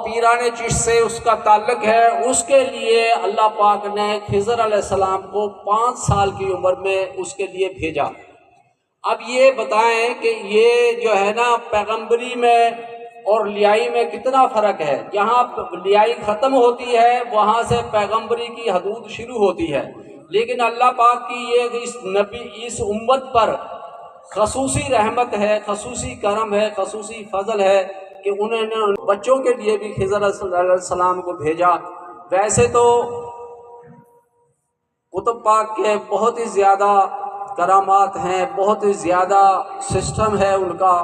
پیران چشت سے اس کا تعلق ہے، اس کے لیے اللہ پاک نے خضر علیہ السلام کو 5 سال کی عمر میں اس کے لیے بھیجا۔ اب یہ بتائیں کہ یہ جو ہے نا پیغمبری میں اور لیائی میں کتنا فرق ہے۔ جہاں لیائی ختم ہوتی ہے وہاں سے پیغمبری کی حدود شروع ہوتی ہے، لیکن اللہ پاک کی یہ اس امت پر خصوصی رحمت ہے، خصوصی کرم ہے، خصوصی فضل ہے کہ انہوں نے بچوں کے لیے بھی خضر علیہ السلام کو بھیجا۔ ویسے تو قطب پاک کے بہت ہی زیادہ کرامات ہیں، بہت ہی زیادہ سسٹم ہے ان کا،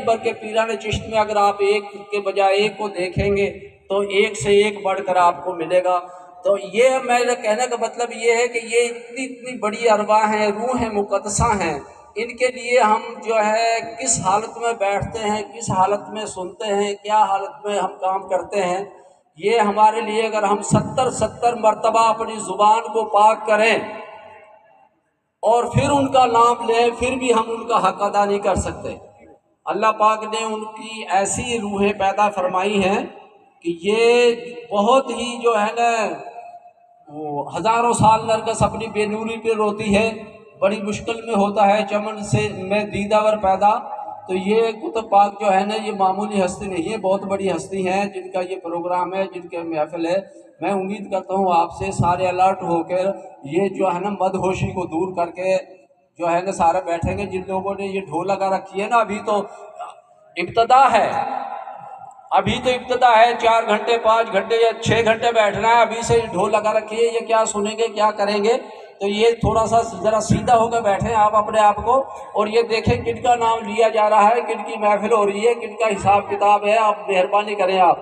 بلکہ پیران چشت میں اگر آپ ایک کے بجائے ایک کو دیکھیں گے تو ایک سے ایک بڑھ کر آپ کو ملے گا۔ تو یہ میرے کہنے کا مطلب یہ ہے کہ یہ اتنی بڑی ارواح ہیں، روح مقدسہ ہیں، ان کے لیے ہم جو ہے کس حالت میں بیٹھتے ہیں، کس حالت میں سنتے ہیں، کیا حالت میں ہم کام کرتے ہیں، یہ ہمارے لیے اگر ہم 70 مرتبہ اپنی زبان کو پاک کریں اور پھر ان کا نام لیں، پھر بھی ہم ان کا حق ادا نہیں کر سکتے۔ اللہ پاک نے ان کی ایسی روحیں پیدا فرمائی ہیں کہ یہ بہت ہی جو ہے نا وہ ہزاروں سال نرگس اپنی بے نوری پہ روتی ہے، بڑی مشکل میں ہوتا ہے چمن سے میں دیداور پیدا۔ تو یہ قطب پاک جو ہے نا یہ معمولی ہستی نہیں ہے، بہت بڑی ہستی ہیں جن کا یہ پروگرام ہے، جن کے محفل ہے۔ میں امید کرتا ہوں آپ سے سارے الرٹ ہو کر یہ جو ہے نا مدہوشی کو دور کر کے جو ہے نا سارے بیٹھیں گے۔ جن لوگوں نے یہ ڈھول لگا رکھی ہے نا، ابھی تو ابتدا ہے، ابھی تو ابتدا ہے، 4 گھنٹے 5 گھنٹے یا 6 گھنٹے بیٹھنا ہے، ابھی سے ڈھول لگا رکھی ہے، یہ کیا سنیں گے کیا کریں گے۔ تو یہ تھوڑا سا ذرا سیدھا ہو کے بیٹھیں آپ اپنے آپ کو، اور یہ دیکھیں کن کا نام لیا جا رہا ہے، کن کی محفل ہو رہی ہے، کن کا حساب کتاب ہے، آپ مہربانی کریں آپ